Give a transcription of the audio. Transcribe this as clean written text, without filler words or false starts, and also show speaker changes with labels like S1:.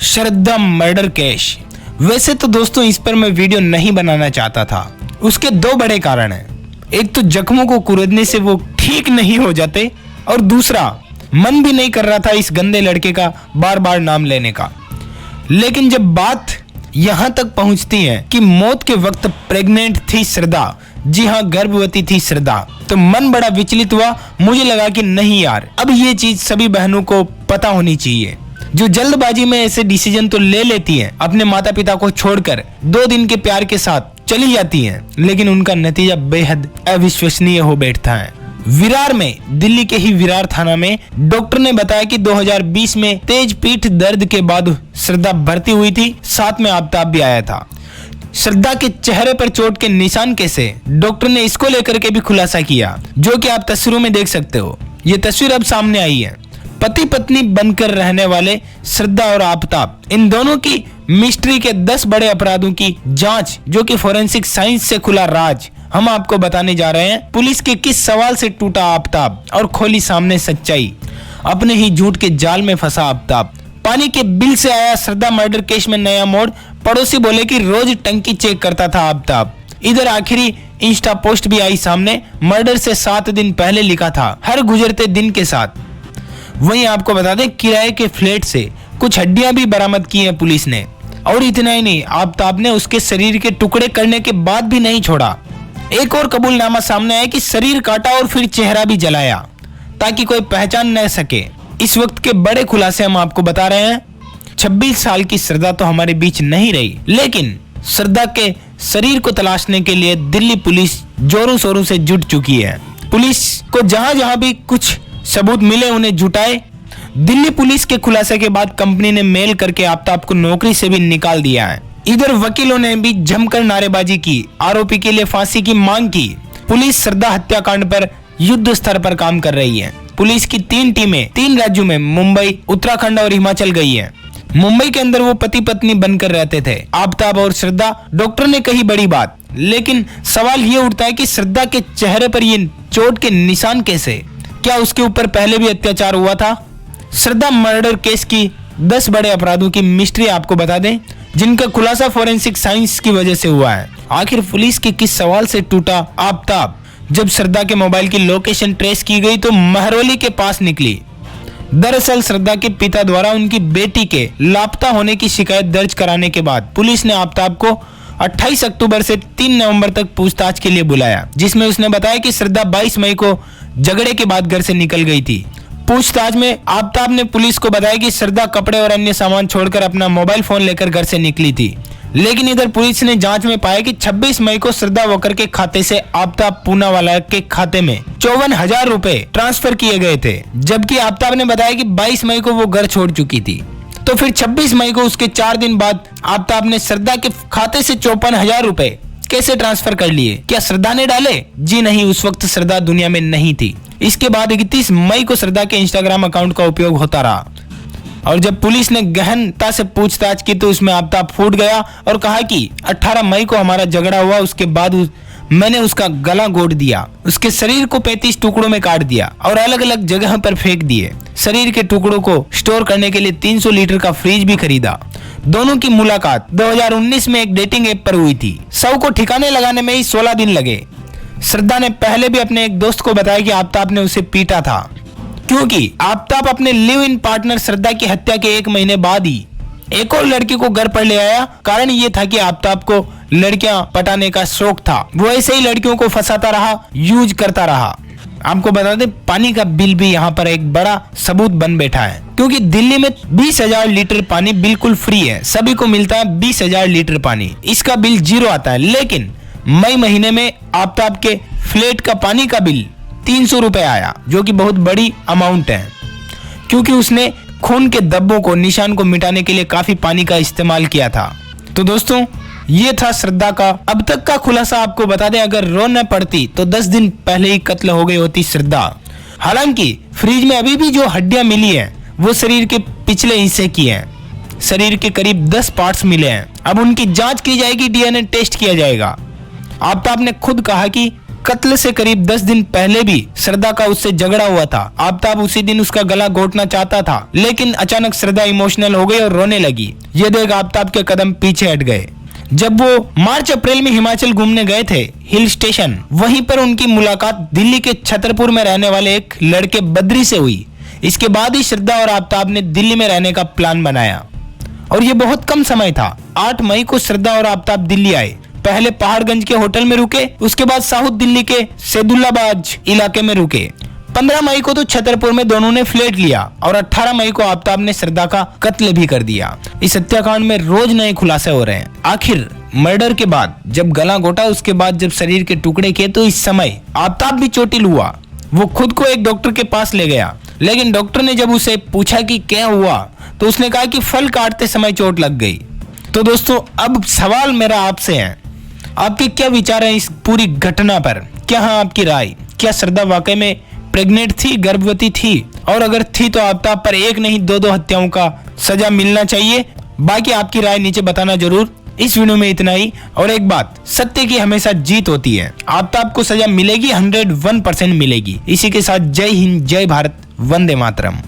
S1: श्रद्धा murder case. वैसे तो दोस्तों इस पर मैं वीडियो नहीं बनाना चाहता था। उसके दो बड़े कारण हैं। एक तो जख्मों को कुरेदने से वो ठीक नहीं हो जाते, और दूसरा मन भी नहीं कर रहा था इस गंदे लड़के का बार बार नाम लेने का। लेकिन जब बात यहाँ तक पहुँचती है कि मौत के वक्त प्रेग्नेंट थी श्रद्धा, जी हाँ गर्भवती थी श्रद्धा, तो मन बड़ा विचलित हुआ। मुझे लगा कि नहीं यार, अब ये चीज सभी बहनों को पता होनी चाहिए। जो जल्दबाजी में ऐसे डिसीजन तो ले लेती हैं, अपने माता पिता को छोड़कर 2 दिन के प्यार के साथ चली जाती हैं, लेकिन उनका नतीजा बेहद अविश्वसनीय हो बैठता है। विरार में, दिल्ली के ही विरार थाना में डॉक्टर ने बताया कि 2020 में तेज पीठ दर्द के बाद श्रद्धा भर्ती हुई थी, साथ में आफताब भी आया था। श्रद्धा के चेहरे पर चोट के निशान कैसे, डॉक्टर ने इसको लेकर के भी खुलासा किया, जो कि आप तस्वीरों में देख सकते हो। ये तस्वीर अब सामने आई है। पति पत्नी बनकर रहने वाले श्रद्धा और आफताब, इन दोनों की मिस्ट्री के 10 बड़े अपराधों की जांच, जो कि फोरेंसिक साइंस से खुला राज, हम आपको बताने जा रहे हैं। पुलिस के किस सवाल से टूटा आफताब और खोली सामने सच्चाई, अपने ही झूठ के जाल में फंसा आफताब। पानी के बिल से आया श्रद्धा मर्डर केस में नया मोड़, पड़ोसी बोले कि रोज टंकी चेक करता था आफताब। इधर आखिरी इंस्टा पोस्ट भी आई सामने, मर्डर से 7 दिन पहले लिखा था, हर गुजरते दिन के साथ। वहीं आपको बता दें, किराए के फ्लैट से कुछ हड्डियां भी बरामद की हैं पुलिस ने। और इतना ही नहीं, आफताब ने उसके शरीर के टुकड़े करने के बाद भी नहीं छोड़ा। एक और कबूलनामा सामने आया कि शरीर काटा और फिर चेहरा भी जलाया, ताकि कोई पहचान न सके। इस वक्त के बड़े खुलासे हम आपको बता रहे हैं। 26 साल की श्रद्धा तो हमारे बीच नहीं रही, लेकिन श्रद्धा के शरीर को तलाशने के लिए दिल्ली पुलिस जोरों शोरों से जुट चुकी है। पुलिस को जहां जहां भी कुछ सबूत मिले उन्हें जुटाए। दिल्ली पुलिस के खुलासे के बाद कंपनी ने मेल करके आफताब को नौकरी से भी निकाल दिया है। इधर वकीलों ने भी जमकर नारेबाजी की, आरोपी के लिए फांसी की मांग की। पुलिस श्रद्धा हत्याकांड पर युद्ध स्तर पर काम कर रही है। पुलिस की 3 टीमें 3 राज्यों में, मुंबई, उत्तराखंड और हिमाचल गई है। मुंबई के अंदर वो पति पत्नी बनकर रहते थे, आफताब और श्रद्धा। डॉक्टर ने कही बड़ी बात, लेकिन सवाल ये उठता है कि श्रद्धा के चेहरे पर ये चोट के निशान कैसे? क्या उसके ऊपर पहले भी अत्याचार हुआ था? श्रद्धा मर्डर केस की 10 बड़े अपराधों की मिस्ट्री आपको बता दें, जिनका खुलासा फोरेंसिक साइंस की वजह से हुआ है। आखिर पुलिस के किस सवाल से टूटा आफताब? जब श्रद्धा के मोबाइल की लोकेशन ट्रेस की गई तो महरौली के पास निकली। दरअसल श्रद्धा के पिता द्वारा उनकी बेटी के लापता होने की शिकायत दर्ज कराने के बाद पुलिस ने आफताब को 28 अक्टूबर से 3 नवंबर तक पूछताछ के लिए बुलाया, जिसमें उसने बताया कि श्रद्धा 22 मई को झगड़े के बाद घर से निकल गई थी। पूछताछ में आफताब ने पुलिस को बताया कि श्रद्धा कपड़े और अन्य सामान छोड़कर अपना मोबाइल फोन लेकर घर से निकली थी। लेकिन इधर पुलिस ने जांच में पाया कि 26 मई को श्रद्धा वोकर के खाते से आफताब पूनावाला के खाते में 54,000 रुपए ट्रांसफर किए गए थे, जबकि आफताब ने बताया कि 22 मई को वो घर छोड़ चुकी थी। तो फिर 26 मई को उसके 4 दिन बाद आफताब ने श्रद्धा के खाते से 54,000 रुपए कैसे ट्रांसफर कर लिए? क्या श्रद्धा ने डाले? जी नहीं, उस वक्त श्रद्धा दुनिया में नहीं थी। इसके बाद 31 मई को श्रद्धा के इंस्टाग्राम अकाउंट का उपयोग होता रहा, और जब पुलिस ने गहनता से पूछताछ की तो उसमें आफताब फूट गया और कहा कि 18 मई को हमारा झगड़ा हुआ, उसके बाद मैंने उसका गला घोट दिया, उसके शरीर को 35 टुकड़ों में काट दिया और अलग अलग जगह पर फेंक दिए। शरीर के टुकड़ों को स्टोर करने के लिए 300 लीटर का फ्रिज भी खरीदा। दोनों की मुलाकात 2019 में एक डेटिंग ऐप पर हुई थी। शव को ठिकाने लगाने में ही 16 दिन लगे। श्रद्धा ने पहले भी अपने एक दोस्त को बताया कि आफताब ने उसे पीटा था, क्योंकि आफताब अपने लिव इन पार्टनर श्रद्धा की हत्या के 1 महीने बाद ही एक और लड़की को घर पर ले आया। कारण ये था कि आफताब को लड़कियां पटाने का शौक था। वो ऐसे ही लड़कियों को फंसाता रहा, यूज करता रहा। आपको बता दें, पानी का बिल भी यहाँ पर एक बड़ा सबूत बन बैठा है, क्योंकि दिल्ली में 20,000 लीटर पानी बिल्कुल फ्री है, सभी को मिलता है 20,000 लीटर पानी। इसका बिल 0 आता है। लेकिन मई महीने में आफताब के फ्लैट का पानी का बिल 300 रुपए आया, जो कि बहुत बड़ी अमाउंट है, क्योंकि उसने खून के धब्बों को, निशान को मिटाने के लिए काफी पानी का इस्तेमाल किया था। तो दोस्तों, ये था श्रद्धा का अब तक का खुलासा। आपको बता दें, अगर रो न पड़ती तो 10 दिन पहले ही कत्ल हो गई होती श्रद्धा। हालांकि फ्रिज में अभी भी जो हड्डियां मिली हैं वो शरीर के पिछले हिस्से की हैं। शरीर के करीब 10 पार्ट्स मिले हैं। अब उनकी जांच की जाएगी, डीएनए टेस्ट किया जाएगा। आफताब ने खुद कहा कि कत्ल से करीब 10 दिन पहले भी श्रद्धा का उससे झगड़ा हुआ था। आफताब उसी दिन उसका गला घोटना चाहता था, लेकिन अचानक श्रद्धा इमोशनल हो गई और रोने लगी। ये देख आफताब के कदम पीछे हट गए। जब वो मार्च अप्रैल में हिमाचल घूमने गए थे हिल स्टेशन, वहीं पर उनकी मुलाकात दिल्ली के छतरपुर में रहने वाले एक लड़के बद्री से हुई। इसके बाद ही श्रद्धा और आफताब ने दिल्ली में रहने का प्लान बनाया और ये बहुत कम समय था। 8 मई को श्रद्धा और आफताब दिल्ली आए। पहले पहाड़गंज के होटल में रुके, उसके बाद साउथ दिल्ली के सैदुल्लाबाद इलाके में रुके। 15 मई को तो छतरपुर में दोनों ने फ्लैट लिया और 18 मई को आफताब ने श्रद्धा का कत्ल भी कर दिया। इस हत्याकांड में रोज नए खुलासे हो रहे हैं। आखिर मर्डर के बाद जब गला घोटा, उसके बाद जब शरीर के टुकड़े किए, तो इस समय आफताब भी चोटिल हुआ। वो खुद को एक डॉक्टर के पास ले गया, लेकिन डॉक्टर ने जब उसे पूछा कि क्या हुआ, तो उसने कहा कि फल काटते समय चोट लग गई। तो दोस्तों, अब सवाल मेरा आपसे है, आपके क्या विचार हैं इस पूरी घटना पर? क्या हाँ आपकी राय? क्या श्रद्धा वाकई में प्रेग्नेंट थी, गर्भवती थी? और अगर थी तो आफताब पर एक नहीं 2 हत्याओं का सजा मिलना चाहिए? बाकी आपकी राय नीचे बताना जरूर। इस वीडियो में इतना ही। और एक बात, सत्य की हमेशा जीत होती है। आफताब को सजा मिलेगी, 101% मिलेगी। इसी के साथ जय हिंद, जय भारत, वंदे मातरम।